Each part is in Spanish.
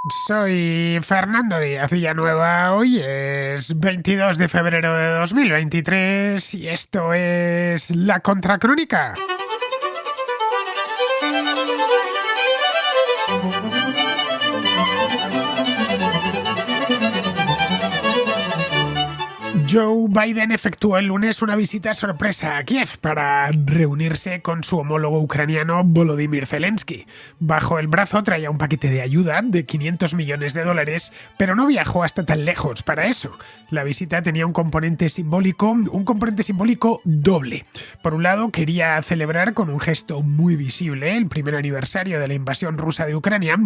Soy Fernando Díaz Villanueva. Hoy es 22 de febrero de 2023 y esto es La Contracrónica. Joe Biden efectuó el lunes una visita sorpresa a Kiev para reunirse con su homólogo ucraniano Volodymyr Zelensky. Bajo el brazo traía un paquete de ayuda de $500 millones, pero no viajó hasta tan lejos para eso. La visita tenía un componente simbólico doble. Por un lado, quería celebrar con un gesto muy visible el primer aniversario de la invasión rusa de Ucrania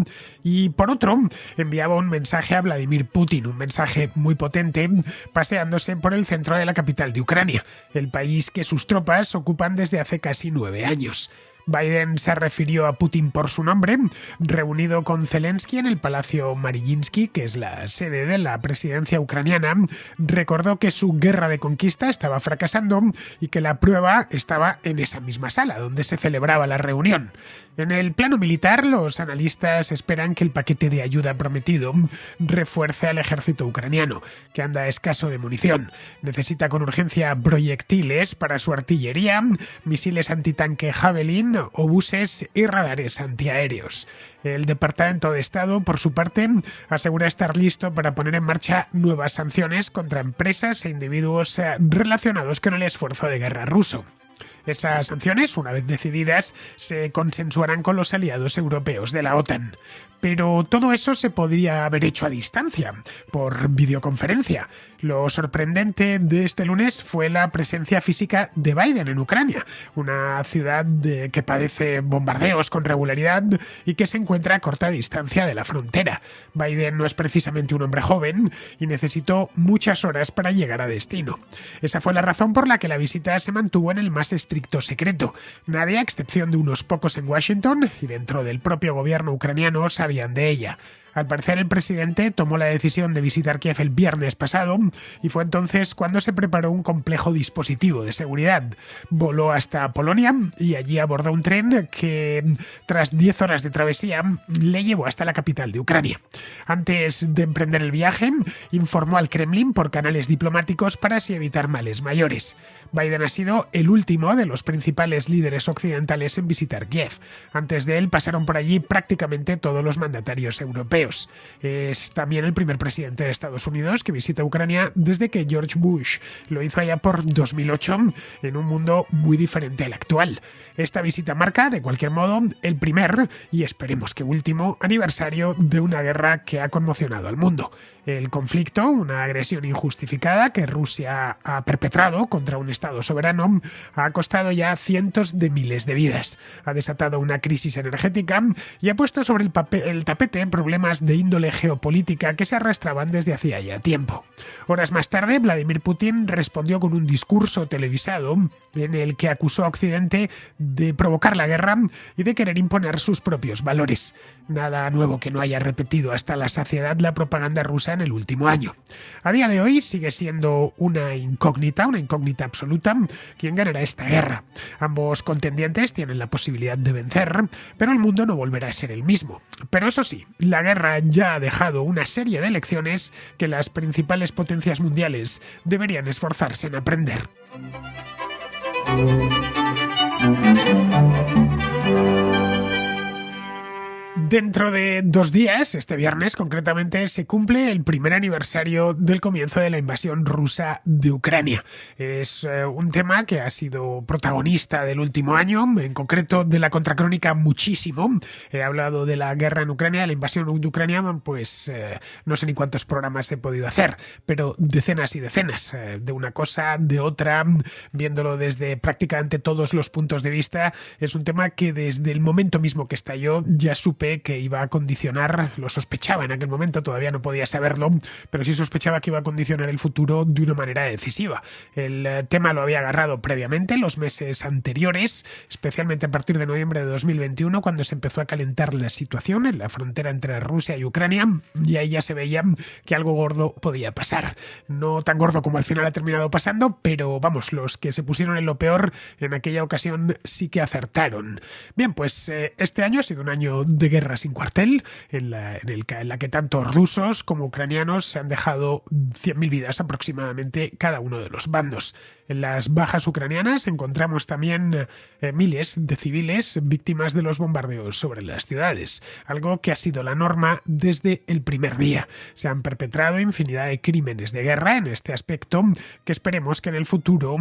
y, por otro, enviaba un mensaje a Vladimir Putin, un mensaje muy potente, paseándose por el centro de la capital de Ucrania, el país que sus tropas ocupan desde hace casi 9 años. Biden se refirió a Putin por su nombre, reunido con Zelensky en el Palacio Mariinsky, que es la sede de la presidencia ucraniana. Recordó que su guerra de conquista estaba fracasando y que la prueba estaba en esa misma sala donde se celebraba la reunión. En el plano militar, los analistas esperan que el paquete de ayuda prometido refuerce al ejército ucraniano, que anda escaso de munición. Necesita con urgencia proyectiles para su artillería, misiles antitanque Javelin, obuses y radares antiaéreos. El Departamento de Estado, por su parte, asegura estar listo para poner en marcha nuevas sanciones contra empresas e individuos relacionados con el esfuerzo de guerra ruso. Esas sanciones, una vez decididas, se consensuarán con los aliados europeos de la OTAN. Pero todo eso se podría haber hecho a distancia, por videoconferencia. Lo sorprendente de este lunes fue la presencia física de Biden en Ucrania, una ciudad que padece bombardeos con regularidad y que se encuentra a corta distancia de la frontera. Biden no es precisamente un hombre joven y necesitó muchas horas para llegar a destino. Esa fue la razón por la que la visita se mantuvo en el más estricto secreto. Nadie, a excepción de unos pocos en Washington y dentro del propio gobierno ucraniano, sabían de ella. Al parecer, el presidente tomó la decisión de visitar Kiev el viernes pasado y fue entonces cuando se preparó un complejo dispositivo de seguridad. Voló hasta Polonia y allí abordó un tren que, tras 10 horas de travesía, le llevó hasta la capital de Ucrania. Antes de emprender el viaje, informó al Kremlin por canales diplomáticos para así evitar males mayores. Biden ha sido el último de los principales líderes occidentales en visitar Kiev. Antes de él pasaron por allí prácticamente todos los mandatarios europeos. Es también el primer presidente de Estados Unidos que visita Ucrania desde que George Bush lo hizo allá por 2008, en un mundo muy diferente al actual. Esta visita marca, de cualquier modo, el primer, y esperemos que último, aniversario de una guerra que ha conmocionado al mundo. El conflicto, una agresión injustificada que Rusia ha perpetrado contra un Estado soberano, ha costado ya cientos de miles de vidas. Ha desatado una crisis energética y ha puesto sobre el tapete problemas de índole geopolítica que se arrastraban desde hacía ya tiempo. Horas más tarde, Vladimir Putin respondió con un discurso televisado en el que acusó a Occidente de provocar la guerra y de querer imponer sus propios valores. Nada nuevo que no haya repetido hasta la saciedad la propaganda rusa en el último año. A día de hoy sigue siendo una incógnita absoluta, quién ganará esta guerra. Ambos contendientes tienen la posibilidad de vencer, pero el mundo no volverá a ser el mismo. Pero eso sí, la guerra ya ha dejado una serie de lecciones que las principales potencias mundiales deberían esforzarse en aprender. Dentro de 2 días, este viernes concretamente, se cumple el primer aniversario del comienzo de la invasión rusa de Ucrania. Es un tema que ha sido protagonista del último año, en concreto de la Contracrónica muchísimo. He hablado de la guerra en Ucrania, de la invasión de Ucrania, pues no sé ni cuántos programas he podido hacer, pero decenas y decenas, de una cosa, de otra, viéndolo desde prácticamente todos los puntos de vista. Es un tema que desde el momento mismo que estalló ya supe que iba a condicionar, lo sospechaba en aquel momento, todavía no podía saberlo, pero sí sospechaba que iba a condicionar el futuro de una manera decisiva. El tema lo había agarrado previamente, los meses anteriores, especialmente a partir de noviembre de 2021, cuando se empezó a calentar la situación en la frontera entre Rusia y Ucrania, y ahí ya se veía que algo gordo podía pasar. No tan gordo como al final ha terminado pasando, pero vamos, los que se pusieron en lo peor en aquella ocasión sí que acertaron. Bien, pues este año ha sido un año de guerra guerra sin cuartel, en la que tanto rusos como ucranianos se han dejado 100.000 vidas aproximadamente cada uno de los bandos. En las bajas ucranianas encontramos también miles de civiles víctimas de los bombardeos sobre las ciudades, algo que ha sido la norma desde el primer día. Se han perpetrado infinidad de crímenes de guerra en este aspecto, que esperemos que en el futuro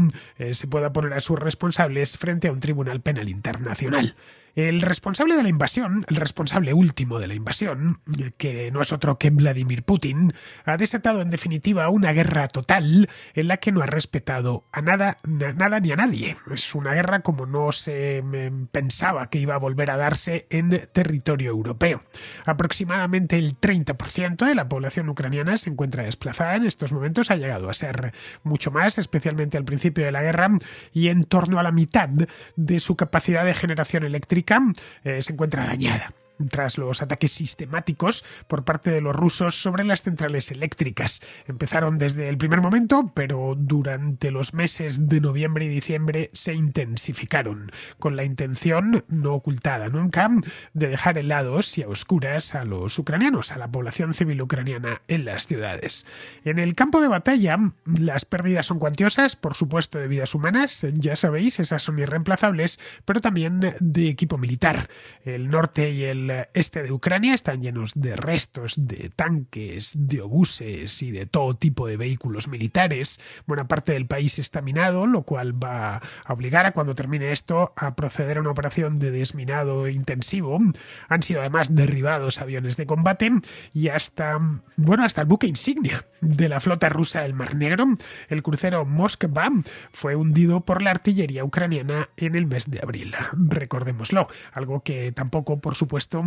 se pueda poner a sus responsables frente a un tribunal penal internacional. El responsable de la invasión, el responsable último de la invasión, que no es otro que Vladimir Putin, ha desatado en definitiva una guerra total en la que no ha respetado a nada ni a nadie. Es una guerra como no se pensaba que iba a volver a darse en territorio europeo. Aproximadamente el 30% de la población ucraniana se encuentra desplazada en estos momentos, ha llegado a ser mucho más, especialmente al principio de la guerra, y en torno a la mitad de su capacidad de generación eléctrica se encuentra dañada tras los ataques sistemáticos por parte de los rusos sobre las centrales eléctricas. Empezaron desde el primer momento, pero durante los meses de noviembre y diciembre se intensificaron, con la intención, no ocultada nunca, de dejar helados y a oscuras a los ucranianos, a la población civil ucraniana en las ciudades. En el campo de batalla, las pérdidas son cuantiosas, por supuesto de vidas humanas, ya sabéis, esas son irreemplazables, pero también de equipo militar. El norte y el este de Ucrania están llenos de restos de tanques, de obuses y de todo tipo de vehículos militares. Buena parte del país está minado, lo cual va a obligar a, cuando termine esto, a proceder a una operación de desminado intensivo. Han sido además derribados aviones de combate y hasta el buque insignia de la flota rusa del Mar Negro, el crucero Moskva, fue hundido por la artillería ucraniana en el mes de abril. Recordémoslo, algo que tampoco, por supuesto,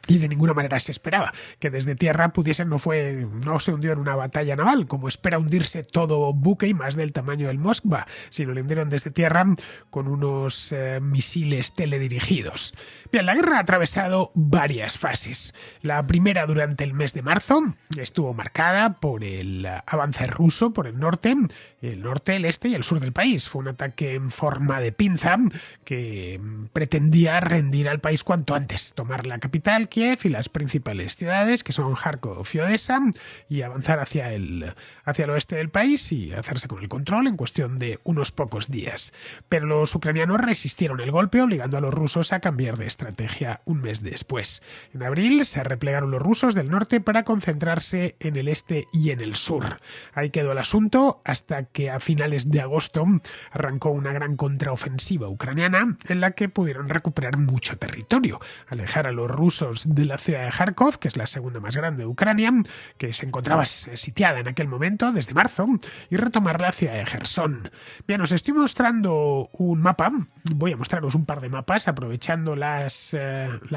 y de ninguna manera se esperaba, que desde tierra no se hundió en una batalla naval, como espera hundirse todo buque y más del tamaño del Moskva, sino le hundieron desde tierra con unos misiles teledirigidos. Bien, la guerra ha atravesado varias fases. La primera, durante el mes de marzo, estuvo marcada por el avance ruso por el norte, el este y el sur del país. Fue un ataque en forma de pinza que pretendía rendir al país cuanto antes, tomar la capital, Kiev, y las principales ciudades, que son Kharkov y Odessa, y avanzar hacia el oeste del país y hacerse con el control en cuestión de unos pocos días. Pero los ucranianos resistieron el golpe, obligando a los rusos a cambiar de estrategia un mes después. En abril se replegaron los rusos del norte para concentrarse en el este y en el sur. Ahí quedó el asunto hasta que a finales de agosto arrancó una gran contraofensiva ucraniana en la que pudieron recuperar mucho territorio, alejar a los rusos de la ciudad de Kharkov, que es la segunda más grande de Ucrania, que se encontraba sitiada en aquel momento desde marzo, y retomar la ciudad de Jersón. Bien, os estoy mostrando un mapa, voy a mostraros un par de mapas, aprovechando la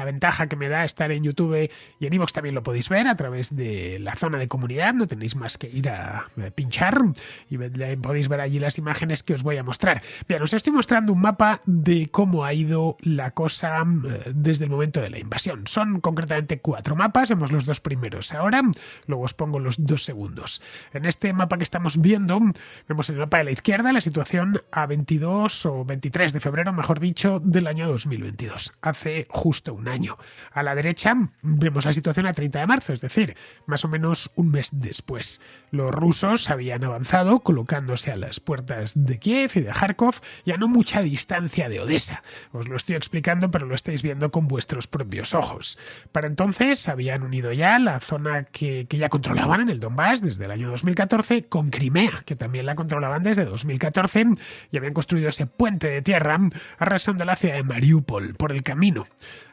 ventaja que me da estar en YouTube, y en iVoox también lo podéis ver a través de la zona de comunidad, no tenéis más que ir a pinchar y podéis ver allí las imágenes que os voy a mostrar. Bien, os estoy mostrando un mapa de cómo ha ido la cosa desde el momento de la invasión. Son concretamente 4 mapas, vemos los 2 primeros ahora, luego os pongo los 2 segundos. En este mapa que estamos viendo, vemos en el mapa de la izquierda la situación a 22 o 23 de febrero, mejor dicho, del año 2022, hace justo un año. A la derecha vemos la situación a 30 de marzo, es decir, más o menos un mes después. Los rusos habían avanzado, colocándose a las puertas de Kiev y de Kharkov, y a no mucha distancia de Odessa. Os lo estoy explicando, pero lo estáis viendo con vuestros propios ojos. Para entonces habían unido ya la zona que ya controlaban en el Donbass desde el año 2014 con Crimea, que también la controlaban desde 2014, y habían construido ese puente de tierra arrasando la ciudad de Mariupol por el camino.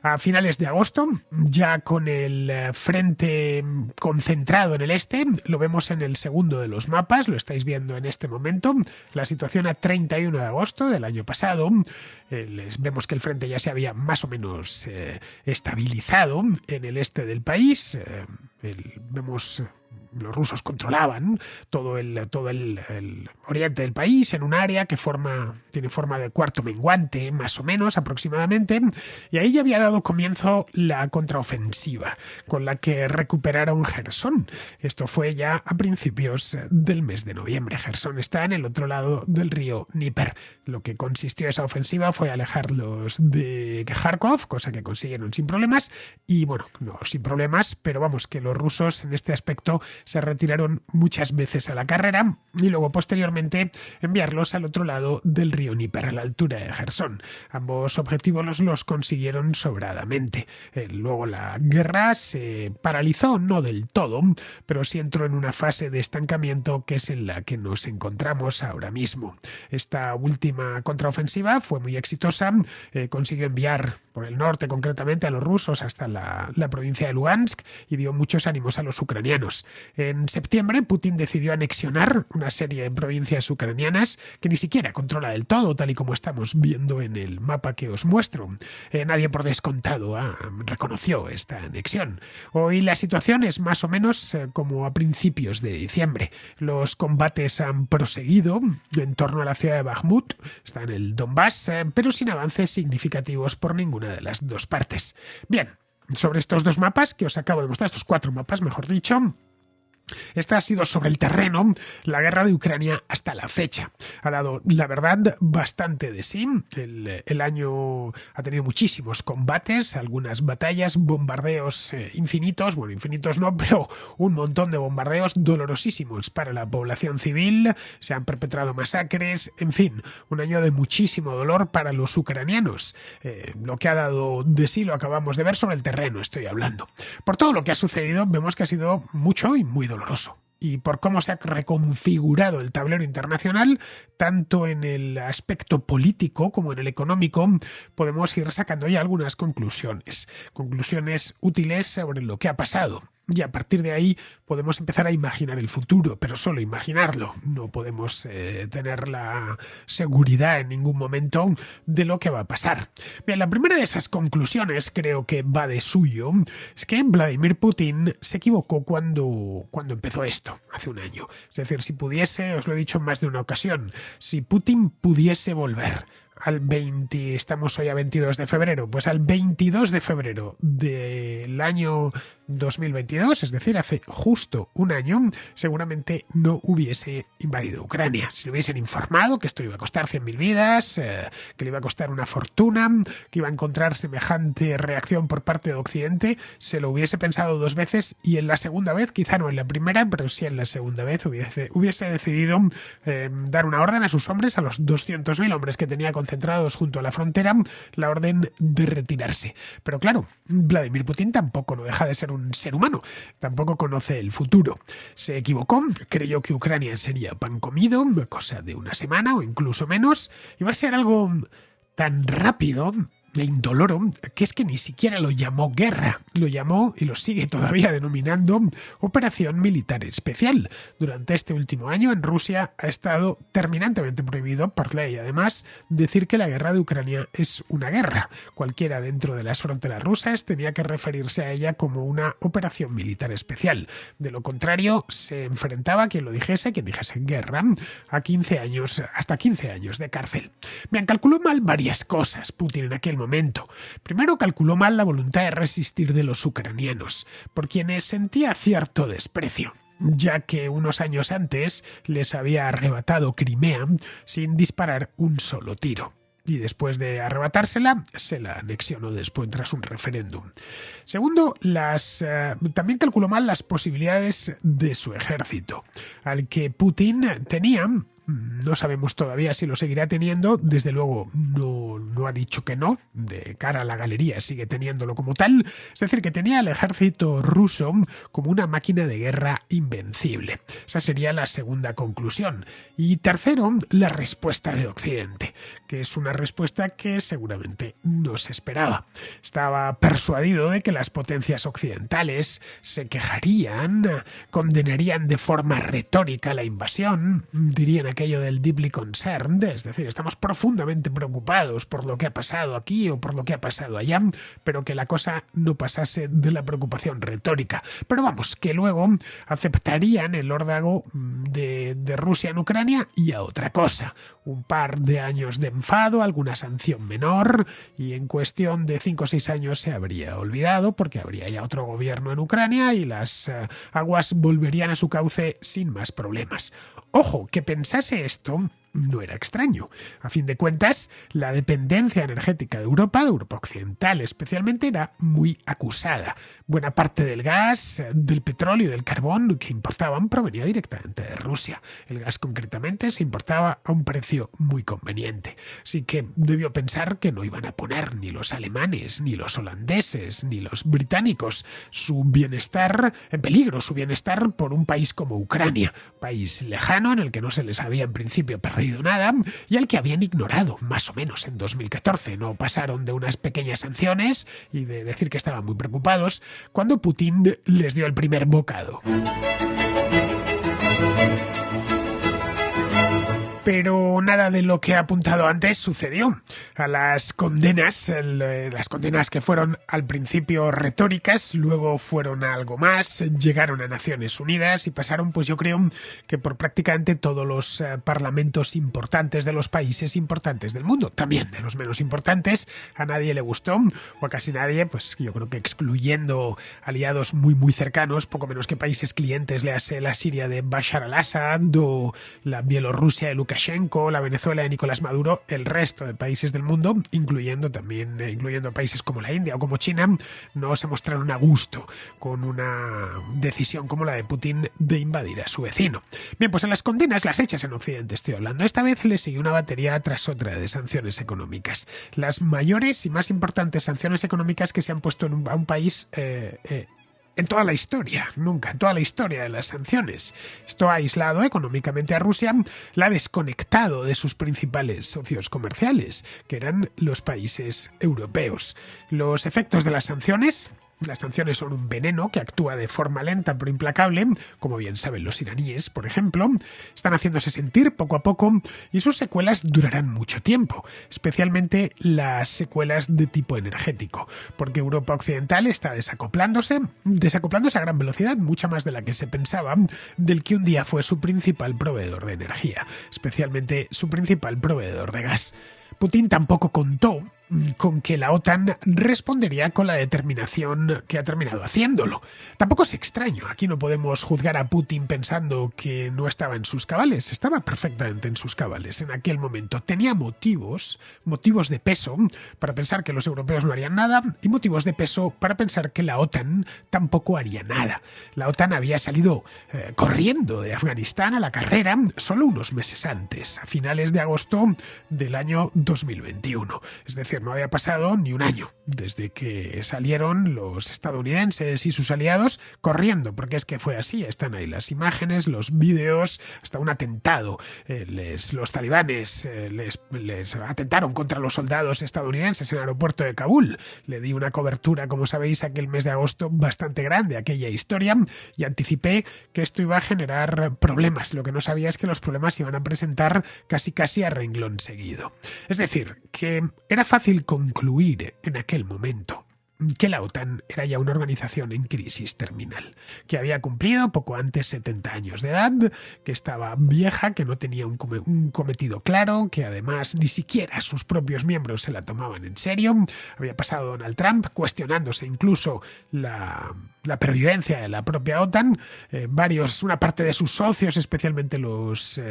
A finales de agosto, ya con el frente concentrado en el este, lo vemos en el segundo de los mapas, lo estáis viendo en este momento, la situación a 31 de agosto del año pasado. Vemos que el frente ya se había más o menos estabilizado en el este del país. Vemos los rusos controlaban todo el oriente del país en un área que tiene forma de cuarto menguante, más o menos aproximadamente, y ahí ya había dado comienzo la contraofensiva, con la que recuperaron Jersón. Esto fue ya a principios del mes de noviembre. Jersón está en el otro lado del río Dnieper. Lo que consistió esa ofensiva fue alejarlos de Kharkov, cosa que consiguieron sin problemas, y bueno, no sin problemas, pero vamos, que los rusos en este aspecto se retiraron muchas veces a la carrera y luego posteriormente enviarlos al otro lado del río Dnieper, a la altura de Jersón. Ambos objetivos los consiguieron sobradamente. Luego la guerra se paralizó, no del todo, pero sí entró en una fase de estancamiento que es en la que nos encontramos ahora mismo. Esta última contraofensiva fue muy exitosa, consiguió enviar por el norte concretamente a los rusos hasta la provincia de Lugansk y dio muchos ánimos a los ucranianos. En septiembre Putin decidió anexionar una serie de provincias ucranianas que ni siquiera controla del todo, tal y como estamos viendo en el mapa que os muestro. Nadie por descontado reconoció esta anexión. Hoy la situación es más o menos como a principios de diciembre. Los combates han proseguido en torno a la ciudad de Bakhmut, está en el Donbass, pero sin avances significativos por ninguna de las dos partes. Bien, sobre estos dos mapas que os acabo de mostrar, estos 4 mapas, mejor dicho, esta ha sido sobre el terreno la guerra de Ucrania hasta la fecha. Ha dado, la verdad, bastante de sí. El año ha tenido muchísimos combates, algunas batallas, bombardeos infinitos, bueno, infinitos no, pero un montón de bombardeos dolorosísimos para la población civil. Se han perpetrado masacres, en fin, un año de muchísimo dolor para los ucranianos. Lo que ha dado de sí lo acabamos de ver sobre el terreno, estoy hablando. Por todo lo que ha sucedido, vemos que ha sido mucho y muy doloroso. Y por cómo se ha reconfigurado el tablero internacional, tanto en el aspecto político como en el económico, podemos ir sacando ya algunas conclusiones útiles sobre lo que ha pasado. Y a partir de ahí podemos empezar a imaginar el futuro, pero solo imaginarlo. No podemos tener la seguridad en ningún momento de lo que va a pasar. Bien, la primera de esas conclusiones, creo que va de suyo, es que Vladimir Putin se equivocó cuando empezó esto, hace un año. Es decir, si pudiese, os lo he dicho en más de una ocasión, si Putin pudiese volver estamos hoy a 22 de febrero, pues al 22 de febrero del año 2022, es decir, hace justo un año, seguramente no hubiese invadido Ucrania. Si le hubiesen informado que esto le iba a costar 100.000 vidas, que le iba a costar una fortuna, que iba a encontrar semejante reacción por parte de Occidente, se lo hubiese pensado 2 veces y en la segunda vez, quizá no en la primera, pero sí en la segunda vez, hubiese decidido dar una orden a sus hombres, a los 200.000 hombres que tenía concentrados junto a la frontera, la orden de retirarse. Pero claro, Vladimir Putin tampoco no deja de ser un ser humano, tampoco conoce el futuro. Se equivocó, creyó que Ucrania sería pan comido, cosa de una semana o incluso menos, y va a ser algo tan rápido e indoloro, que es que ni siquiera lo llamó guerra, lo llamó y lo sigue todavía denominando operación militar especial. Durante este último año en Rusia ha estado terminantemente prohibido por ley, además, decir que la guerra de Ucrania es una guerra. Cualquiera dentro de las fronteras rusas tenía que referirse a ella como una operación militar especial. De lo contrario, se enfrentaba quien dijese guerra a 15 años, hasta 15 años de cárcel. Bien, calculó mal varias cosas Putin en aquel momento. Primero, calculó mal la voluntad de resistir de los ucranianos, por quienes sentía cierto desprecio, ya que unos años antes les había arrebatado Crimea sin disparar un solo tiro. Y después de arrebatársela, se la anexionó después tras un referéndum. Segundo, también calculó mal las posibilidades de su ejército, al que Putin tenía. No sabemos todavía si lo seguirá teniendo, desde luego no ha dicho que no, de cara a la galería sigue teniéndolo como tal, es decir, que tenía al ejército ruso como una máquina de guerra invencible. Esa sería la segunda conclusión. Y tercero, la respuesta de Occidente, que es una respuesta que seguramente no se esperaba. Estaba persuadido de que las potencias occidentales se quejarían, condenarían de forma retórica la invasión, dirían aquello del deeply concerned, es decir, estamos profundamente preocupados por lo que ha pasado aquí o por lo que ha pasado allá, pero que la cosa no pasase de la preocupación retórica. Pero vamos, que luego aceptarían el órdago de Rusia en Ucrania y a otra cosa. Un par de años de enfado, alguna sanción menor, y en cuestión de 5 o 6 años se habría olvidado porque habría ya otro gobierno en Ucrania y las aguas volverían a su cauce sin más problemas. Ojo, que pensase esto no era extraño. A fin de cuentas, la dependencia energética de Europa Occidental especialmente, era muy acusada. Buena parte del gas, del petróleo y del carbón que importaban provenía directamente de Rusia. El gas concretamente se importaba a un precio muy conveniente. Así que debió pensar que no iban a poner ni los alemanes, ni los holandeses, ni los británicos su bienestar en peligro, su bienestar por un país como Ucrania, país lejano en el que no se les había en principio perdido nada y al que habían ignorado más o menos en 2014. No pasaron de unas pequeñas sanciones y de decir que estaban muy preocupados cuando Putin les dio el primer bocado. Pero nada de lo que he apuntado antes sucedió. A las condenas que fueron al principio retóricas, luego fueron a algo más, llegaron a Naciones Unidas y pasaron, pues yo creo que por prácticamente todos los parlamentos importantes de los países importantes del mundo, también de los menos importantes. A nadie le gustó, o a casi nadie, pues yo creo que excluyendo aliados muy muy cercanos, poco menos que países clientes, le hace la Siria de Bashar al-Assad o la Bielorrusia de Lukashenko, la Venezuela de Nicolás Maduro, el resto de países del mundo, incluyendo países como la India o como China, no se mostraron a gusto con una decisión como la de Putin de invadir a su vecino. Bien, pues en las condenas, las hechas en Occidente estoy hablando, esta vez le siguió una batería tras otra de sanciones económicas. Las mayores y más importantes sanciones económicas que se han puesto a un país en toda la historia, nunca, en toda la historia de las sanciones. Esto ha aislado económicamente a Rusia, la ha desconectado de sus principales socios comerciales, que eran los países europeos. Los efectos de las sanciones son un veneno que actúa de forma lenta pero implacable, como bien saben los iraníes, por ejemplo. Están haciéndose sentir poco a poco y sus secuelas durarán mucho tiempo, especialmente las secuelas de tipo energético, porque Europa Occidental está desacoplándose a gran velocidad, mucha más de la que se pensaba, del que un día fue su principal proveedor de energía, especialmente su principal proveedor de gas. Putin tampoco contó con que la OTAN respondería con la determinación que ha terminado haciéndolo. Tampoco es extraño, aquí no podemos juzgar a Putin pensando que no estaba en sus cabales, estaba perfectamente en sus cabales en aquel momento. Tenía motivos de peso para pensar que los europeos no harían nada y motivos de peso para pensar que la OTAN tampoco haría nada. La OTAN había salido corriendo de Afganistán a la carrera solo unos meses antes, a finales de agosto del año 2021. Es decir, no había pasado ni un año desde que salieron los estadounidenses y sus aliados corriendo, porque es que fue así. Están ahí las imágenes, los vídeos, hasta un atentado. Los talibanes les atentaron contra los soldados estadounidenses en el aeropuerto de Kabul. Le di una cobertura, como sabéis, aquel mes de agosto bastante grande a aquella historia y anticipé que esto iba a generar problemas. Lo que no sabía es que los problemas se iban a presentar casi a renglón seguido. Es decir, que era fácil concluir en aquel momento que la OTAN era ya una organización en crisis terminal, que había cumplido poco antes 70 años de edad, que estaba vieja, que no tenía un cometido claro, que además ni siquiera sus propios miembros se la tomaban en serio. Había pasado Donald Trump cuestionándose incluso la pervivencia de la propia OTAN. Una parte de sus socios, especialmente los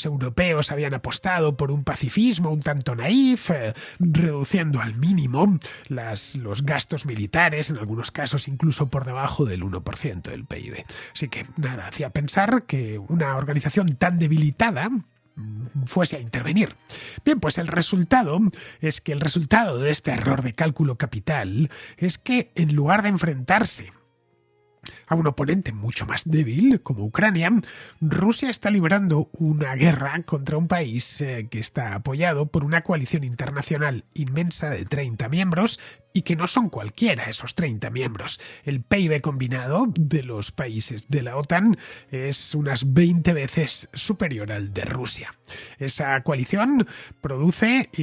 europeos, habían apostado por un pacifismo un tanto naif, reduciendo al mínimo los gastos militares, en algunos casos incluso por debajo del 1% del PIB. Así que nada, hacía pensar que una organización tan debilitada fuese a intervenir. Bien, pues el resultado de este error de cálculo capital es que en lugar de enfrentarse a un oponente mucho más débil como Ucrania, Rusia está librando una guerra contra un país que está apoyado por una coalición internacional inmensa de 30 miembros y que no son cualquiera esos 30 miembros. El PIB combinado de los países de la OTAN es unas 20 veces superior al de Rusia. Esa coalición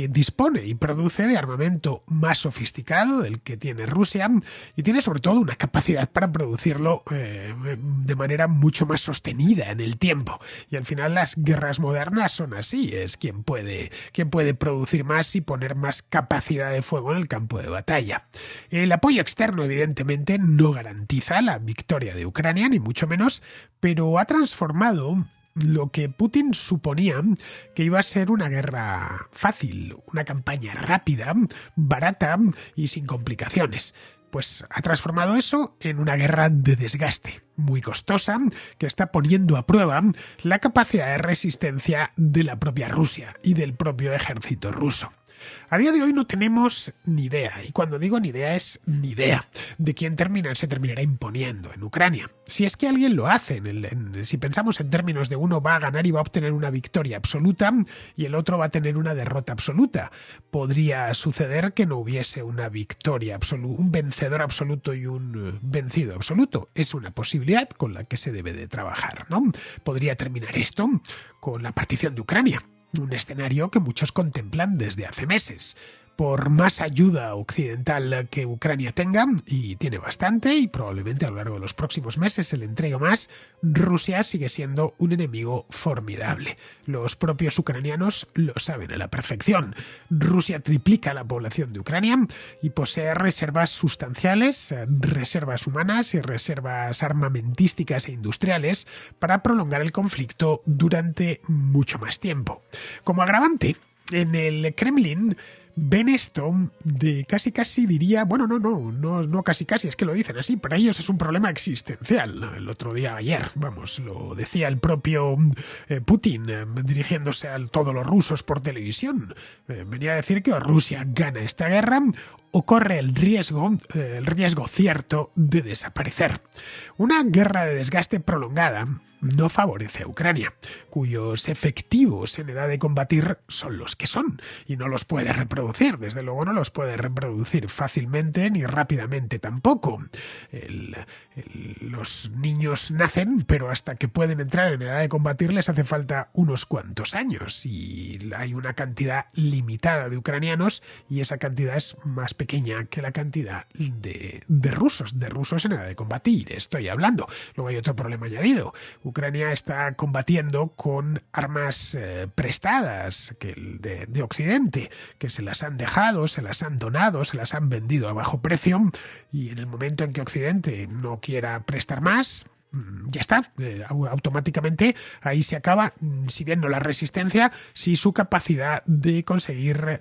dispone y produce de armamento más sofisticado del que tiene Rusia y tiene sobre todo una capacidad para producirlo de manera mucho más sostenida en el tiempo. Y al final las guerras modernas son así, es quien puede producir más y poner más capacidad de fuego en el campo de batalla. El apoyo externo, evidentemente, no garantiza la victoria de Ucrania, ni mucho menos, pero ha transformado lo que Putin suponía que iba a ser una guerra fácil, una campaña rápida, barata y sin complicaciones. Pues ha transformado eso en una guerra de desgaste, muy costosa, que está poniendo a prueba la capacidad de resistencia de la propia Rusia y del propio ejército ruso. A día de hoy no tenemos ni idea, y cuando digo ni idea es ni idea, de quién se terminará imponiendo en Ucrania. Si es que alguien lo hace, si pensamos en términos de uno va a ganar y va a obtener una victoria absoluta y el otro va a tener una derrota absoluta, podría suceder que no hubiese una victoria absoluta, un vencedor absoluto y un vencido absoluto. Es una posibilidad con la que se debe de trabajar, ¿no? Podría terminar esto con la partición de Ucrania. Un escenario que muchos contemplan desde hace meses. Por más ayuda occidental que Ucrania tenga, y tiene bastante, y probablemente a lo largo de los próximos meses se le entregue más, Rusia sigue siendo un enemigo formidable. Los propios ucranianos lo saben a la perfección. Rusia triplica la población de Ucrania y posee reservas sustanciales, reservas humanas y reservas armamentísticas e industriales para prolongar el conflicto durante mucho más tiempo. Como agravante, en el Kremlin ven esto de casi diría, bueno, no casi, es que lo dicen así, para ellos es un problema existencial. El otro día, ayer, lo decía el propio Putin dirigiéndose a todos los rusos por televisión. Venía a decir que o Rusia gana esta guerra o corre el riesgo cierto de desaparecer. Una guerra de desgaste prolongada no favorece a Ucrania, cuyos efectivos en edad de combatir son los que son, y no los puede reproducir, desde luego no los puede reproducir fácilmente ni rápidamente tampoco. Los niños nacen, pero hasta que pueden entrar en edad de combatir les hace falta unos cuantos años, y hay una cantidad limitada de ucranianos, y esa cantidad es más pequeña que la cantidad de rusos en edad de combatir, estoy hablando. Luego hay otro problema añadido. Ucrania está combatiendo con armas prestadas de Occidente, que se las han dejado, se las han donado, se las han vendido a bajo precio, y en el momento en que Occidente no quiera prestar más, ya está, automáticamente ahí se acaba, si bien no la resistencia, sí su capacidad de conseguir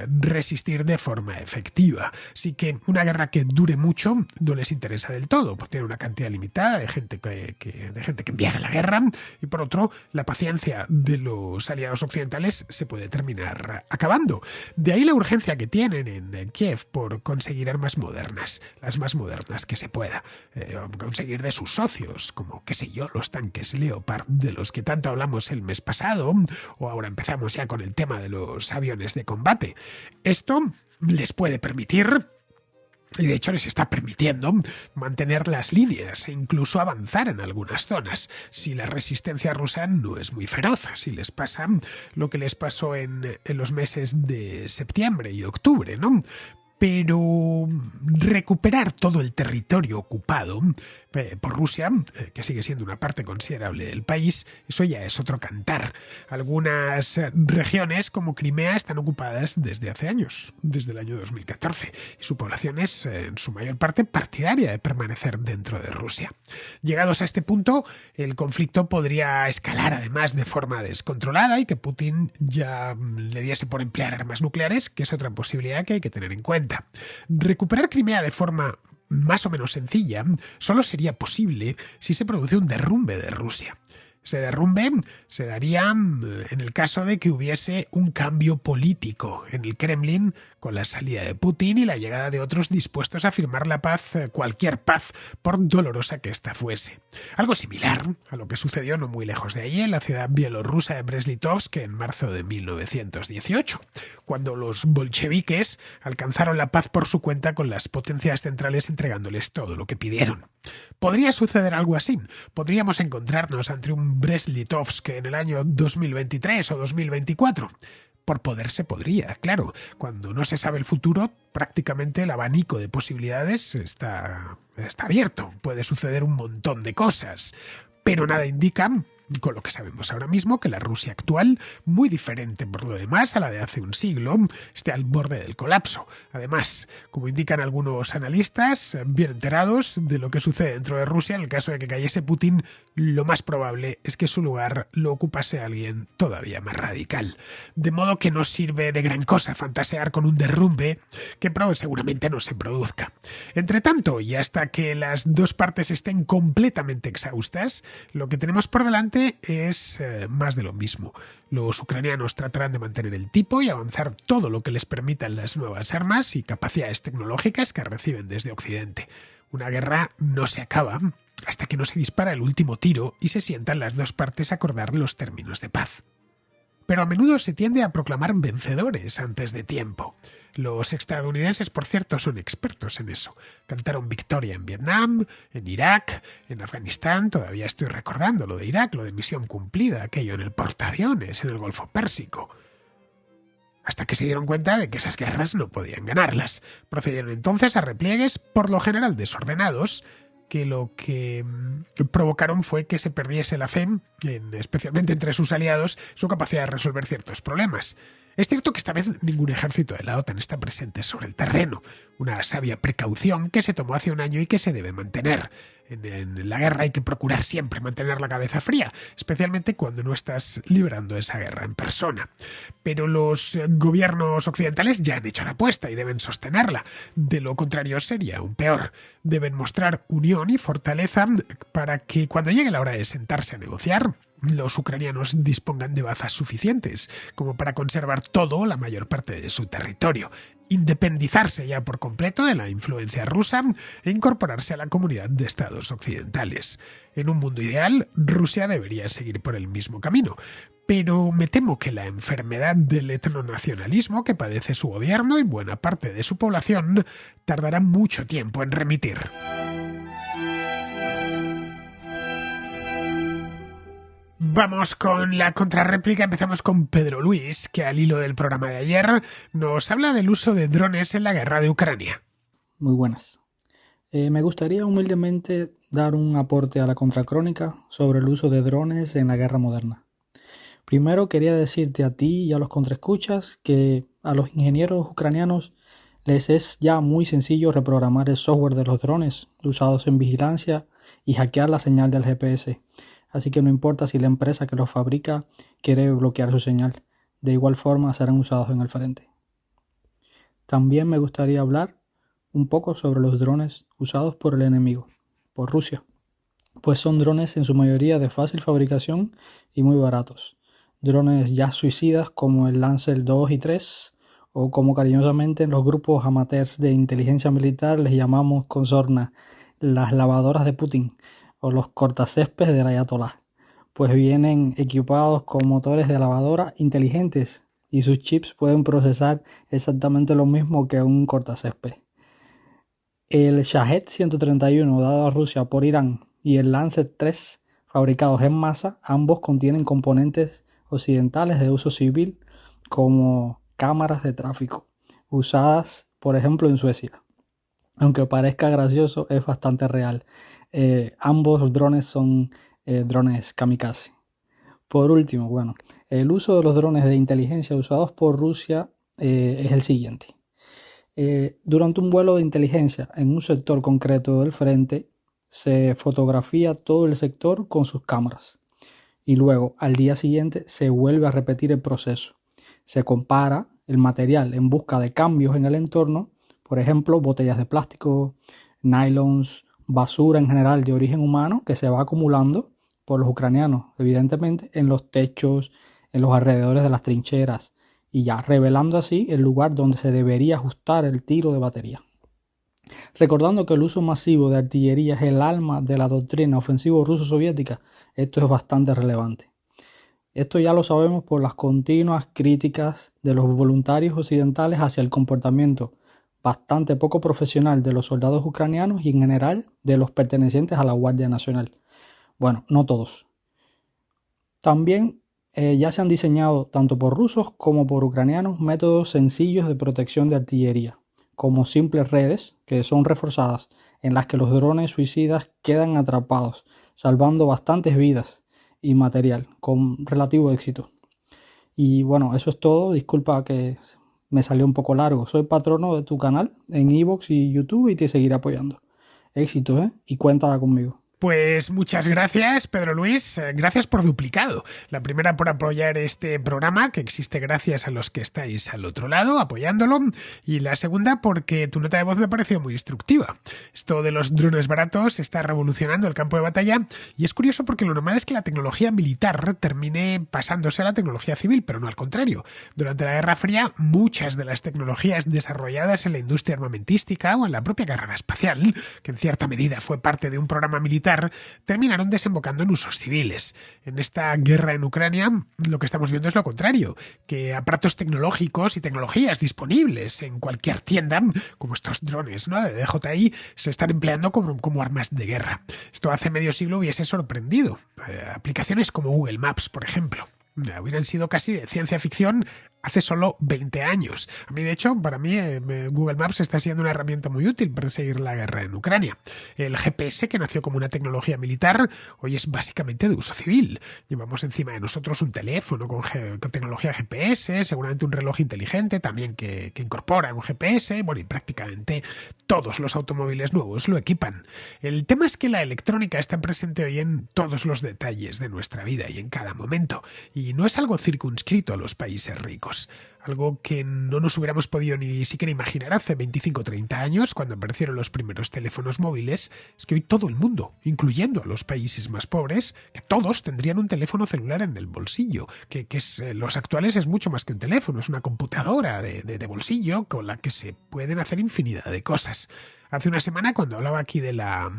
resistir de forma efectiva. Así que una guerra que dure mucho no les interesa del todo, porque tiene una cantidad limitada de gente que enviar a la guerra, y por otro, la paciencia de los aliados occidentales se puede terminar acabando. De ahí la urgencia que tienen en Kiev por conseguir armas modernas, las más modernas que se pueda, conseguir de sus socios, como, qué sé yo, los tanques Leopard de los que tanto hablamos el mes pasado, o ahora empezamos ya con el tema de los aviones de combate. Esto les puede permitir, y de hecho les está permitiendo, mantener las líneas e incluso avanzar en algunas zonas, si la resistencia rusa no es muy feroz, si les pasa lo que les pasó en los meses de septiembre y octubre, ¿no? Pero recuperar todo el territorio ocupado por Rusia, que sigue siendo una parte considerable del país, eso ya es otro cantar. Algunas regiones como Crimea están ocupadas desde hace años, desde el año 2014, y su población es en su mayor parte partidaria de permanecer dentro de Rusia. Llegados a este punto, el conflicto podría escalar además de forma descontrolada y que Putin ya le diese por emplear armas nucleares, que es otra posibilidad que hay que tener en cuenta. Recuperar Crimea de forma más o menos sencilla solo sería posible si se produce un derrumbe de Rusia. Ese derrumbe se daría en el caso de que hubiese un cambio político en el Kremlin con la salida de Putin y la llegada de otros dispuestos a firmar la paz, cualquier paz, por dolorosa que ésta fuese. Algo similar a lo que sucedió no muy lejos de allí, en la ciudad bielorrusa de Brest-Litovsk en marzo de 1918, cuando los bolcheviques alcanzaron la paz por su cuenta con las potencias centrales entregándoles todo lo que pidieron. ¿Podría suceder algo así? ¿Podríamos encontrarnos ante un Brest-Litovsk en el año 2023 o 2024? Por poder se podría, claro. Cuando no se sabe el futuro, prácticamente el abanico de posibilidades está abierto. Puede suceder un montón de cosas. Pero nada indica, con lo que sabemos ahora mismo, que la Rusia actual, muy diferente por lo demás a la de hace un siglo, esté al borde del colapso. Además, como indican algunos analistas, bien enterados de lo que sucede dentro de Rusia, en el caso de que cayese Putin, lo más probable es que su lugar lo ocupase alguien todavía más radical. De modo que no sirve de gran cosa fantasear con un derrumbe que seguramente no se produzca. Entre tanto, y hasta que las dos partes estén completamente exhaustas, lo que tenemos por delante es más de lo mismo. Los ucranianos tratarán de mantener el tipo y avanzar todo lo que les permitan las nuevas armas y capacidades tecnológicas que reciben desde Occidente. Una guerra no se acaba hasta que no se dispara el último tiro y se sientan las dos partes a acordar los términos de paz. Pero a menudo se tiende a proclamar vencedores antes de tiempo. Los estadounidenses, por cierto, son expertos en eso. Cantaron victoria en Vietnam, en Irak, en Afganistán. Todavía estoy recordando lo de Irak, lo de misión cumplida, aquello en el portaaviones, en el Golfo Pérsico. Hasta que se dieron cuenta de que esas guerras no podían ganarlas. Procedieron entonces a repliegues, por lo general desordenados, que lo que provocaron fue que se perdiese la fe, especialmente entre sus aliados, su capacidad de resolver ciertos problemas. Es cierto que esta vez ningún ejército de la OTAN está presente sobre el terreno, una sabia precaución que se tomó hace un año y que se debe mantener. En la guerra hay que procurar siempre mantener la cabeza fría, especialmente cuando no estás librando esa guerra en persona. Pero los gobiernos occidentales ya han hecho la apuesta y deben sostenerla. De lo contrario sería aún peor. Deben mostrar unión y fortaleza para que cuando llegue la hora de sentarse a negociar, los ucranianos dispongan de bazas suficientes como para conservar todo o la mayor parte de su territorio, independizarse ya por completo de la influencia rusa e incorporarse a la comunidad de estados occidentales. En un mundo ideal, Rusia debería seguir por el mismo camino, pero me temo que la enfermedad del etnonacionalismo que padece su gobierno y buena parte de su población tardará mucho tiempo en remitir. Vamos con la contrarréplica. Empezamos con Pedro Luis, que al hilo del programa de ayer nos habla del uso de drones en la guerra de Ucrania. Muy buenas. Me gustaría humildemente dar un aporte a la contracrónica sobre el uso de drones en la guerra moderna. Primero quería decirte a ti y a los contraescuchas que a los ingenieros ucranianos les es ya muy sencillo reprogramar el software de los drones usados en vigilancia y hackear la señal del GPS. Así que no importa si la empresa que los fabrica quiere bloquear su señal. De igual forma serán usados en el frente. También me gustaría hablar un poco sobre los drones usados por el enemigo, por Rusia, pues son drones en su mayoría de fácil fabricación y muy baratos. Drones ya suicidas como el Lancer 2 y 3, o como cariñosamente en los grupos amateurs de inteligencia militar les llamamos con sorna, las lavadoras de Putin, o los cortacéspedes del Ayatollah, pues vienen equipados con motores de lavadora inteligentes y sus chips pueden procesar exactamente lo mismo que un cortacésped. El Shahed 131 dado a Rusia por Irán y el Lancer 3 fabricados en masa, ambos contienen componentes occidentales de uso civil como cámaras de tráfico, usadas por ejemplo en Suecia. Aunque parezca gracioso, es bastante real. Ambos drones son drones kamikaze. Por último, el uso de los drones de inteligencia usados por Rusia es el siguiente. Durante un vuelo de inteligencia en un sector concreto del frente, se fotografía todo el sector con sus cámaras. Y luego, al día siguiente, se vuelve a repetir el proceso. Se compara el material en busca de cambios en el entorno, por ejemplo, botellas de plástico, nylons, basura en general de origen humano que se va acumulando por los ucranianos, evidentemente, en los techos, en los alrededores de las trincheras y ya, revelando así el lugar donde se debería ajustar el tiro de batería. Recordando que el uso masivo de artillería es el alma de la doctrina ofensivo ruso-soviética, esto es bastante relevante. Esto ya lo sabemos por las continuas críticas de los voluntarios occidentales hacia el comportamiento bastante poco profesional de los soldados ucranianos y en general de los pertenecientes a la Guardia Nacional. Bueno, no todos. También ya se han diseñado tanto por rusos como por ucranianos métodos sencillos de protección de artillería, como simples redes que son reforzadas en las que los drones suicidas quedan atrapados, salvando bastantes vidas y material con relativo éxito. Y bueno, eso es todo. Disculpa que me salió un poco largo. Soy patrono de tu canal en iVoox y YouTube y te seguiré apoyando. Éxito, ¿eh? Y cuenta conmigo. Pues muchas gracias, Pedro Luis. Gracias por duplicado. La primera por apoyar este programa, que existe gracias a los que estáis al otro lado, apoyándolo. Y la segunda porque tu nota de voz me pareció muy instructiva. Esto de los drones baratos está revolucionando el campo de batalla y es curioso porque lo normal es que la tecnología militar termine pasándose a la tecnología civil, pero no al contrario. Durante la Guerra Fría, muchas de las tecnologías desarrolladas en la industria armamentística o en la propia carrera espacial, que en cierta medida fue parte de un programa militar, terminaron desembocando en usos civiles. En esta guerra en Ucrania lo que estamos viendo es lo contrario, que aparatos tecnológicos y tecnologías disponibles en cualquier tienda, como estos drones, ¿no?, de DJI, se están empleando como armas de guerra. Esto hace medio siglo hubiese sorprendido. Aplicaciones como Google Maps, por ejemplo, hubieran sido casi de ciencia ficción hace solo 20 años. A mí, de hecho, para mí Google Maps está siendo una herramienta muy útil para seguir la guerra en Ucrania. El GPS, que nació como una tecnología militar, hoy es básicamente de uso civil. Llevamos encima de nosotros un teléfono con tecnología GPS, seguramente un reloj inteligente también que incorpora un GPS, bueno, y prácticamente todos los automóviles nuevos lo equipan. El tema es que la electrónica está presente hoy en todos los detalles de nuestra vida y en cada momento, y no es algo circunscrito a los países ricos. Algo que no nos hubiéramos podido ni siquiera imaginar hace 25 o 30 años, cuando aparecieron los primeros teléfonos móviles, es que hoy todo el mundo, incluyendo a los países más pobres, que todos tendrían un teléfono celular en el bolsillo, los actuales es mucho más que un teléfono, es una computadora de bolsillo con la que se pueden hacer infinidad de cosas. Hace una semana, cuando hablaba aquí de la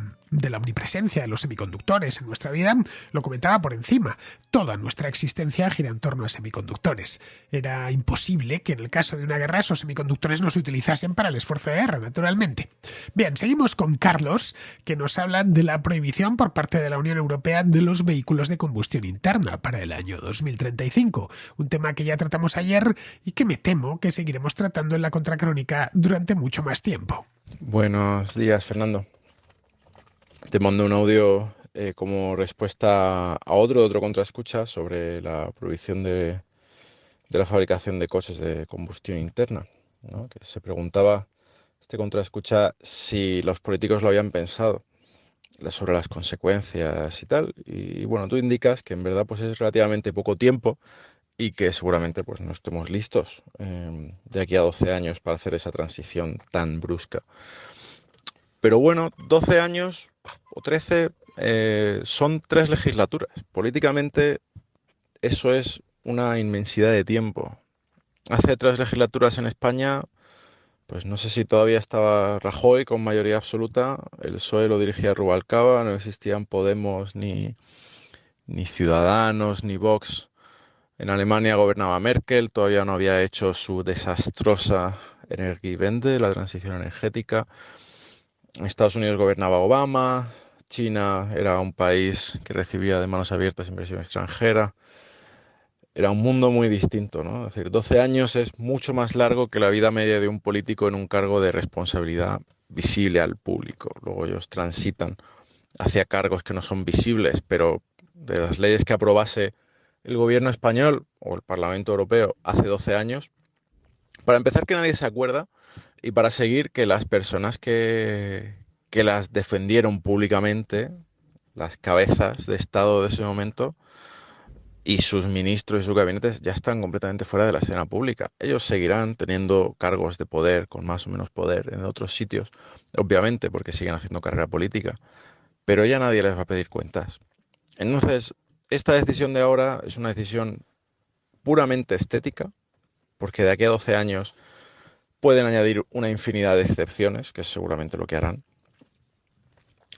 omnipresencia de los semiconductores en nuestra vida, lo comentaba por encima. Toda nuestra existencia gira en torno a semiconductores. Era imposible que en el caso de una guerra esos semiconductores no se utilizasen para el esfuerzo de guerra, naturalmente. Bien, seguimos con Carlos, que nos habla de la prohibición por parte de la Unión Europea de los vehículos de combustión interna para el año 2035. Un tema que ya tratamos ayer y que me temo que seguiremos tratando en la Contracrónica durante mucho más tiempo. Buenos días, Fernando. Te mando un audio como respuesta a otro contraescucha sobre la prohibición de la fabricación de coches de combustión interna, ¿no? Que se preguntaba este contraescucha si los políticos lo habían pensado sobre las consecuencias y tal. Y bueno, tú indicas que en verdad pues es relativamente poco tiempo y que seguramente pues no estemos listos de aquí a 12 años para hacer esa transición tan brusca. Pero bueno, 12 años o 13 son 3 legislaturas. Políticamente eso es una inmensidad de tiempo. Hace 3 legislaturas en España, pues no sé si todavía estaba Rajoy con mayoría absoluta, el PSOE lo dirigía Rubalcaba, no existían Podemos ni Ciudadanos ni Vox. En Alemania gobernaba Merkel, todavía no había hecho su desastrosa Energiewende, la transición energética. En Estados Unidos gobernaba Obama, China era un país que recibía de manos abiertas inversión extranjera. Era un mundo muy distinto, ¿no? Es decir, 12 años es mucho más largo que la vida media de un político en un cargo de responsabilidad visible al público. Luego ellos transitan hacia cargos que no son visibles, pero de las leyes que aprobase el gobierno español o el Parlamento Europeo hace 12 años, para empezar que nadie se acuerda y para seguir que las personas que las defendieron públicamente, las cabezas de Estado de ese momento y sus ministros y sus gabinetes ya están completamente fuera de la escena pública. Ellos seguirán teniendo cargos de poder, con más o menos poder en otros sitios, obviamente porque siguen haciendo carrera política, pero ya nadie les va a pedir cuentas. Entonces, esta decisión de ahora es una decisión puramente estética, porque de aquí a 12 años pueden añadir una infinidad de excepciones, que es seguramente lo que harán,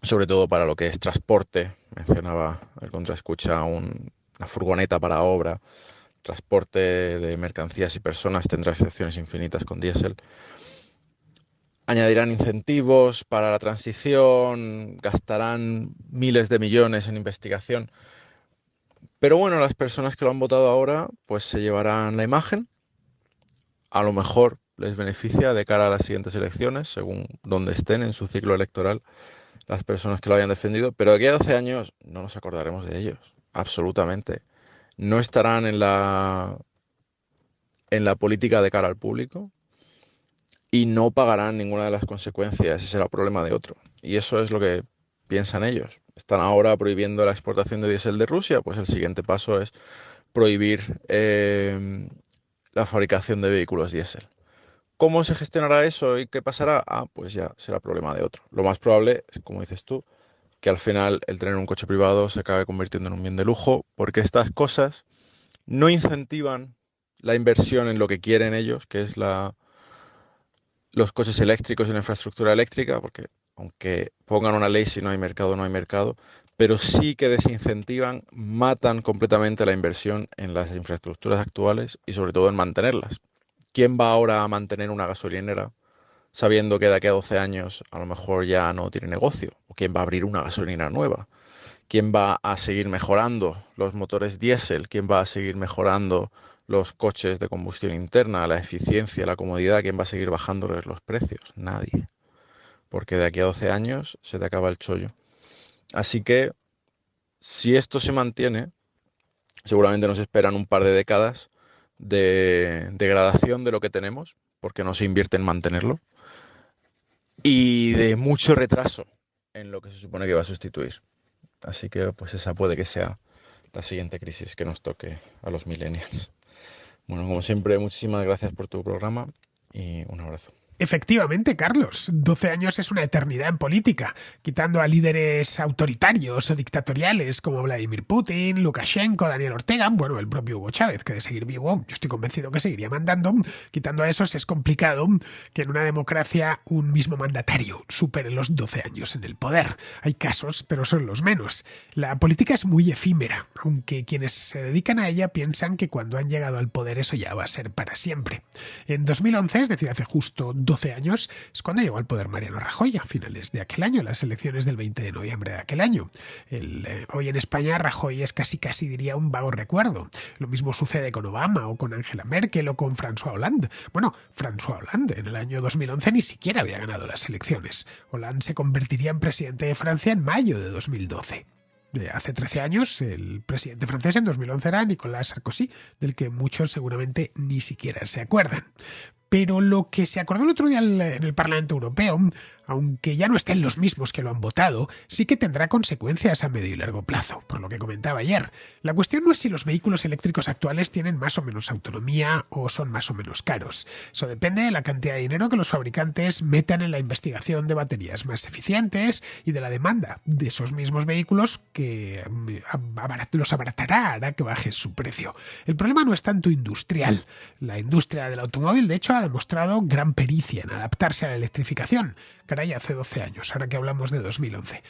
sobre todo para lo que es transporte. Mencionaba el contraescucha una furgoneta para obra, transporte de mercancías y personas tendrá excepciones infinitas con diésel. Añadirán incentivos para la transición, gastarán miles de millones en investigación. Pero bueno, las personas que lo han votado ahora, pues se llevarán la imagen. A lo mejor les beneficia de cara a las siguientes elecciones, según donde estén en su ciclo electoral las personas que lo hayan defendido. Pero de aquí a 12 años no nos acordaremos de ellos, absolutamente. No estarán en la política de cara al público y no pagarán ninguna de las consecuencias. Ese será el problema de otro. Y eso es lo que piensan ellos. Están ahora prohibiendo la exportación de diésel de Rusia, pues el siguiente paso es prohibir la fabricación de vehículos diésel. ¿Cómo se gestionará eso y qué pasará? Pues ya será problema de otro. Lo más probable es, como dices tú, que al final el tener un coche privado se acabe convirtiendo en un bien de lujo, porque estas cosas no incentivan la inversión en lo que quieren ellos, que es los coches eléctricos y la infraestructura eléctrica, porque aunque pongan una ley, si no hay mercado, no hay mercado, pero sí que desincentivan, matan completamente la inversión en las infraestructuras actuales y sobre todo en mantenerlas. ¿Quién va ahora a mantener una gasolinera sabiendo que de aquí a 12 años a lo mejor ya no tiene negocio? ¿O quién va a abrir una gasolinera nueva? ¿Quién va a seguir mejorando los motores diésel? ¿Quién va a seguir mejorando los coches de combustión interna, la eficiencia, la comodidad? ¿Quién va a seguir bajándoles los precios? Nadie. Porque de aquí a 12 años se te acaba el chollo. Así que, si esto se mantiene, seguramente nos esperan un par de décadas de degradación de lo que tenemos, porque no se invierte en mantenerlo, y de mucho retraso en lo que se supone que va a sustituir. Así que pues esa puede que sea la siguiente crisis que nos toque a los millennials. Bueno, como siempre, muchísimas gracias por tu programa y un abrazo. Efectivamente, Carlos, 12 años es una eternidad en política, quitando a líderes autoritarios o dictatoriales como Vladimir Putin, Lukashenko, Daniel Ortega, bueno, el propio Hugo Chávez, que de seguir vivo, yo estoy convencido que seguiría mandando. Quitando a esos es complicado que en una democracia un mismo mandatario supere los 12 años en el poder. Hay casos, pero son los menos. La política es muy efímera, aunque quienes se dedican a ella piensan que cuando han llegado al poder eso ya va a ser para siempre. En 2011, es decir, hace justo 12 años, es cuando llegó al poder Mariano Rajoy, a finales de aquel año, las elecciones del 20 de noviembre de aquel año. Hoy en España Rajoy es casi diría un vago recuerdo. Lo mismo sucede con Obama o con Angela Merkel o con François Hollande. Bueno, François Hollande en el año 2011 ni siquiera había ganado las elecciones. Hollande se convertiría en presidente de Francia en mayo de 2012. Hace 13 años, el presidente francés en 2011 era Nicolas Sarkozy, del que muchos seguramente ni siquiera se acuerdan. Pero lo que se acordó el otro día en el Parlamento Europeo, aunque ya no estén los mismos que lo han votado, sí que tendrá consecuencias a medio y largo plazo, por lo que comentaba ayer. La cuestión no es si los vehículos eléctricos actuales tienen más o menos autonomía o son más o menos caros. Eso depende de la cantidad de dinero que los fabricantes metan en la investigación de baterías más eficientes y de la demanda de esos mismos vehículos que los abaratará, hará que baje su precio. El problema no es tanto industrial. La industria del automóvil, de hecho, ha demostrado gran pericia en adaptarse a la electrificación. Caray, hace 12 años, ahora que hablamos de 2011.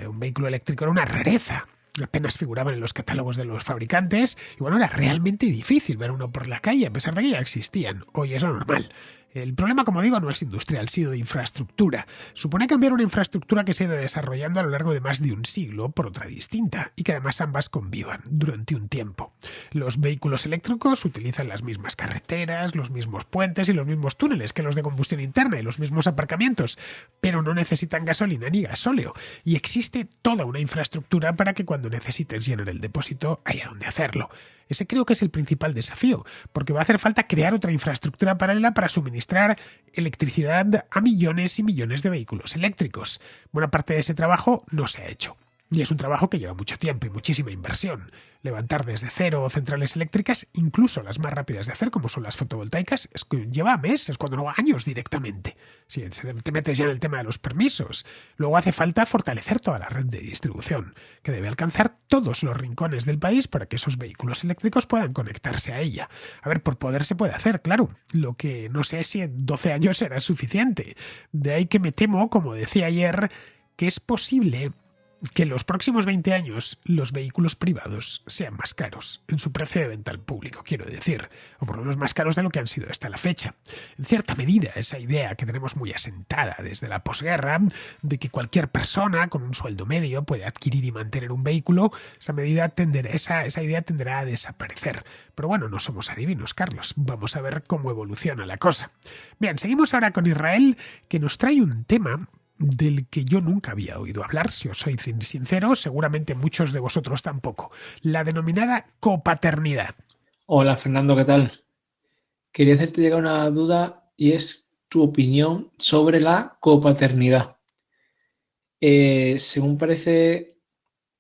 Un vehículo eléctrico era una rareza. Apenas figuraban en los catálogos de los fabricantes y bueno, era realmente difícil ver uno por la calle, a pesar de que ya existían. Hoy es lo normal. El problema, como digo, no es industrial, sino de infraestructura. Supone cambiar una infraestructura que se ha ido desarrollando a lo largo de más de un siglo por otra distinta y que además ambas convivan durante un tiempo. Los vehículos eléctricos utilizan las mismas carreteras, los mismos puentes y los mismos túneles que los de combustión interna y los mismos aparcamientos, pero no necesitan gasolina ni gasóleo y existe toda una infraestructura para que cuando necesites llenar el depósito haya donde hacerlo. Ese creo que es el principal desafío, porque va a hacer falta crear otra infraestructura paralela para suministrar electricidad a millones y millones de vehículos eléctricos. Buena parte de ese trabajo no se ha hecho. Y es un trabajo que lleva mucho tiempo y muchísima inversión. Levantar desde cero centrales eléctricas, incluso las más rápidas de hacer, como son las fotovoltaicas, es que lleva meses, cuando no años directamente. Si te metes ya en el tema de los permisos. Luego hace falta fortalecer toda la red de distribución, que debe alcanzar todos los rincones del país para que esos vehículos eléctricos puedan conectarse a ella. A ver, por poder se puede hacer, claro. Lo que no sé si en 12 años será suficiente. De ahí que me temo, como decía ayer, que es posible que en los próximos 20 años los vehículos privados sean más caros en su precio de venta al público, quiero decir, o por lo menos más caros de lo que han sido hasta la fecha. En cierta medida, esa idea que tenemos muy asentada desde la posguerra, de que cualquier persona con un sueldo medio puede adquirir y mantener un vehículo, esa idea tenderá a desaparecer. Pero bueno, no somos adivinos, Carlos. Vamos a ver cómo evoluciona la cosa. Bien, seguimos ahora con Israel, que nos trae un tema del que yo nunca había oído hablar, si os soy sincero, seguramente muchos de vosotros tampoco. La denominada copaternidad. Hola Fernando, ¿qué tal? Quería hacerte llegar una duda y es tu opinión sobre la copaternidad. Según parece,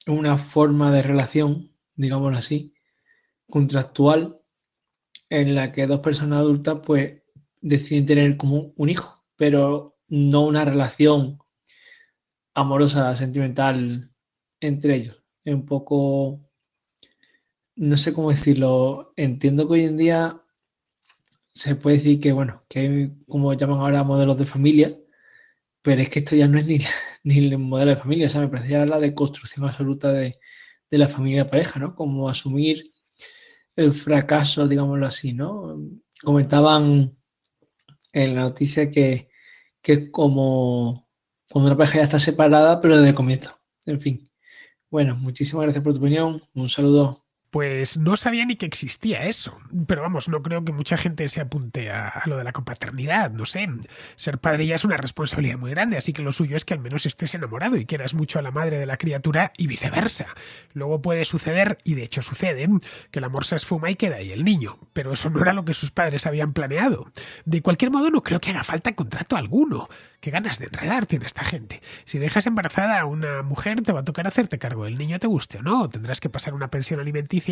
una forma de relación, digámoslo así, contractual, en la que dos personas adultas pues deciden tener como un hijo, pero no una relación amorosa, sentimental entre ellos. Es un poco, no sé cómo decirlo, entiendo que hoy en día se puede decir que, bueno, que hay como llaman ahora modelos de familia, pero es que esto ya no es ni, ni el modelo de familia, o sea, me parecía la deconstrucción absoluta de la familia de pareja, ¿no? Como asumir el fracaso, digámoslo así, ¿no? Comentaban en la noticia que es como cuando una pareja ya está separada, pero desde el comienzo. En fin. Bueno, muchísimas gracias por tu opinión. Un saludo. Pues no sabía ni que existía eso. Pero vamos, no creo que mucha gente se apunte a lo de la copaternidad. No sé, ser padre ya es una responsabilidad muy grande, así que lo suyo es que al menos estés enamorado y quieras mucho a la madre de la criatura y viceversa. Luego puede suceder, y de hecho sucede, que el amor se esfuma y queda ahí el niño. Pero eso no era lo que sus padres habían planeado. De cualquier modo, no creo que haga falta contrato alguno. Qué ganas de enredar tiene esta gente. Si dejas embarazada a una mujer, te va a tocar hacerte cargo del niño, te guste o no. Tendrás que pasar una pensión alimenticia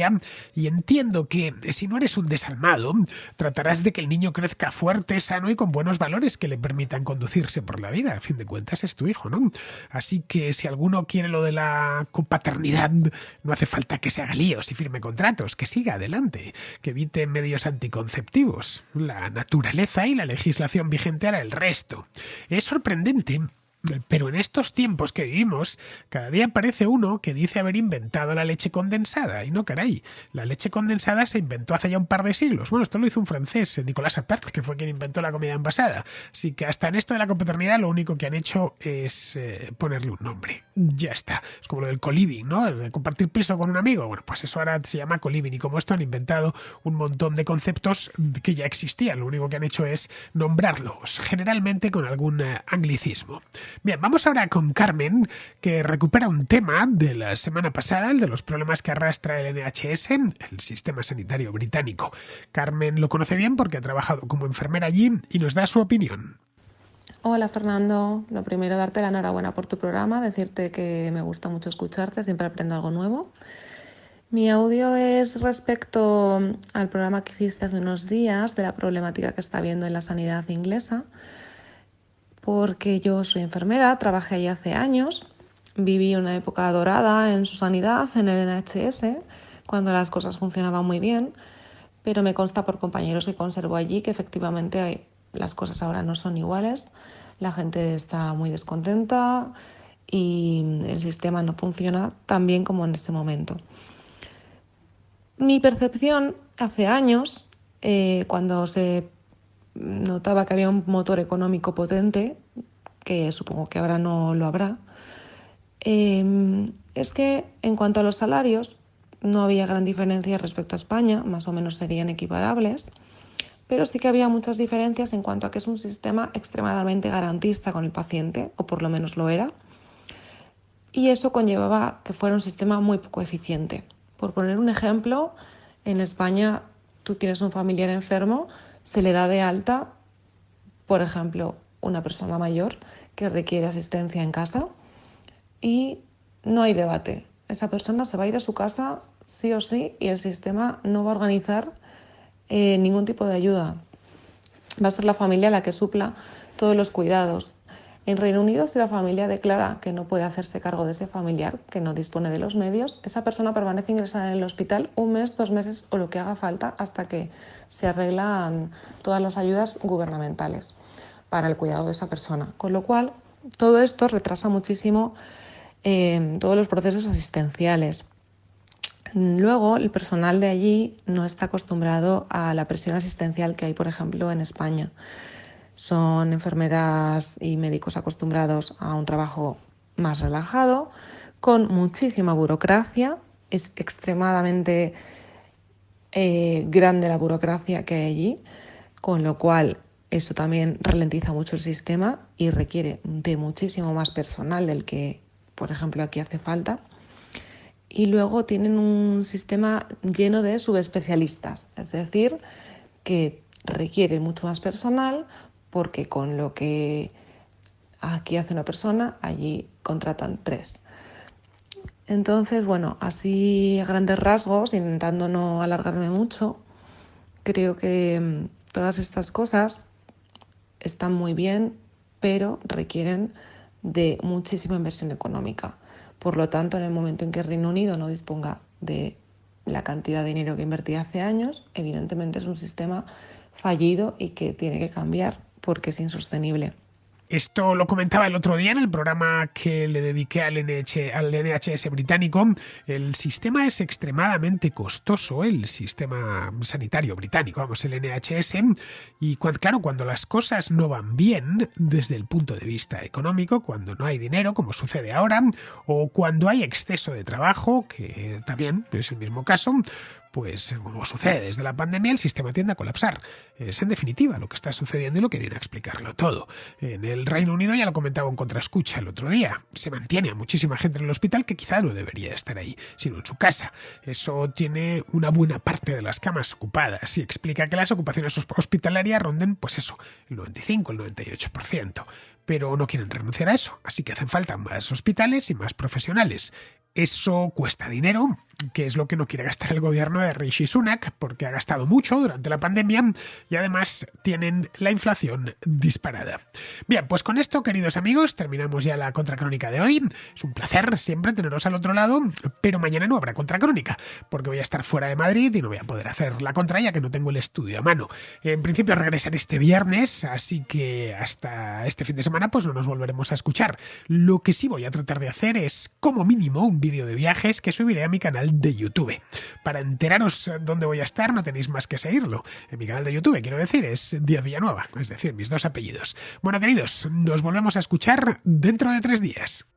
y entiendo que si no eres un desalmado, tratarás de que el niño crezca fuerte, sano y con buenos valores que le permitan conducirse por la vida. A fin de cuentas es tu hijo, ¿no? Así que si alguno quiere lo de la copaternidad, no hace falta que se haga líos y firme contratos, que siga adelante, que evite medios anticonceptivos. La naturaleza y la legislación vigente hará el resto. Es sorprendente, pero en estos tiempos que vivimos, cada día aparece uno que dice haber inventado la leche condensada. Y no, caray, la leche condensada se inventó hace ya un par de siglos. Bueno, esto lo hizo un francés, Nicolas Appert, que fue quien inventó la comida envasada. Así que hasta en esto de la copaternidad lo único que han hecho es ponerle un nombre. Ya está. Es como lo del coliving, ¿no? El de compartir piso con un amigo. Bueno, pues eso ahora se llama coliving. Y como esto han inventado un montón de conceptos que ya existían. Lo único que han hecho es nombrarlos, generalmente con algún anglicismo. Bien, vamos ahora con Carmen, que recupera un tema de la semana pasada, el de los problemas que arrastra el NHS, el sistema sanitario británico. Carmen lo conoce bien porque ha trabajado como enfermera allí y nos da su opinión. Hola Fernando, lo primero darte la enhorabuena por tu programa, decirte que me gusta mucho escucharte, siempre aprendo algo nuevo. Mi audio es respecto al programa que hiciste hace unos días de la problemática que está habiendo en la sanidad inglesa, porque yo soy enfermera, trabajé allí hace años, viví una época dorada en su sanidad, en el NHS, cuando las cosas funcionaban muy bien, pero me consta por compañeros que conservo allí que efectivamente las cosas ahora no son iguales, la gente está muy descontenta y el sistema no funciona tan bien como en ese momento. Mi percepción hace años, cuando se notaba que había un motor económico potente, que supongo que ahora no lo habrá, es que en cuanto a los salarios no había gran diferencia respecto a España, más o menos serían equiparables, pero sí que había muchas diferencias en cuanto a que es un sistema extremadamente garantista con el paciente, o por lo menos lo era, y eso conllevaba que fuera un sistema muy poco eficiente. Por poner un ejemplo, en España tú tienes un familiar enfermo, se le da de alta, por ejemplo, una persona mayor que requiere asistencia en casa y no hay debate. Esa persona se va a ir a su casa sí o sí y el sistema no va a organizar ningún tipo de ayuda. Va a ser la familia la que supla todos los cuidados. En Reino Unido, si la familia declara que no puede hacerse cargo de ese familiar, que no dispone de los medios, esa persona permanece ingresada en el hospital 1 mes, 2 meses o lo que haga falta hasta que se arreglan todas las ayudas gubernamentales para el cuidado de esa persona. Con lo cual, todo esto retrasa muchísimo todos los procesos asistenciales. Luego, el personal de allí no está acostumbrado a la presión asistencial que hay, por ejemplo, en España. Son enfermeras y médicos acostumbrados a un trabajo más relajado, con muchísima burocracia. Es extremadamente grande la burocracia que hay allí, con lo cual eso también ralentiza mucho el sistema y requiere de muchísimo más personal del que, por ejemplo, aquí hace falta. Y luego tienen un sistema lleno de subespecialistas, es decir, que requiere mucho más personal porque con lo que aquí hace una persona, allí contratan 3. Entonces, bueno, así a grandes rasgos, intentando no alargarme mucho, creo que todas estas cosas están muy bien, pero requieren de muchísima inversión económica. Por lo tanto, en el momento en que Reino Unido no disponga de la cantidad de dinero que invertía hace años, evidentemente es un sistema fallido y que tiene que cambiar porque es insostenible. Esto lo comentaba el otro día en el programa que le dediqué al NHS británico. El sistema es extremadamente costoso, el sistema sanitario británico, vamos, el NHS. Y cuando las cosas no van bien desde el punto de vista económico, cuando no hay dinero, como sucede ahora, o cuando hay exceso de trabajo, que también es el mismo caso, pues como sucede desde la pandemia, el sistema tiende a colapsar. Es en definitiva lo que está sucediendo y lo que viene a explicarlo todo. En el Reino Unido, ya lo comentaba en Contraescucha el otro día, se mantiene a muchísima gente en el hospital que quizá no debería estar ahí, sino en su casa. Eso tiene una buena parte de las camas ocupadas y explica que las ocupaciones hospitalarias ronden, pues eso, el 95, el 98%. Pero no quieren renunciar a eso, así que hacen falta más hospitales y más profesionales. Eso cuesta dinero, que es lo que no quiere gastar el gobierno de Rishi Sunak, porque ha gastado mucho durante la pandemia y además tienen la inflación disparada. Bien, pues con esto, queridos amigos, terminamos ya la Contracrónica de hoy. Es un placer siempre teneros al otro lado, pero mañana no habrá Contracrónica, porque voy a estar fuera de Madrid y no voy a poder hacer la contra ya que no tengo el estudio a mano. En principio regresaré este viernes, así que hasta este fin de semana pues no nos volveremos a escuchar. Lo que sí voy a tratar de hacer es, como mínimo, un vídeo de viajes que subiré a mi canal de YouTube. Para enteraros dónde voy a estar no tenéis más que seguirlo. En mi canal de YouTube, quiero decir, es Díaz Villanueva, es decir, mis 2 apellidos. Bueno, queridos, nos volvemos a escuchar dentro de 3 días.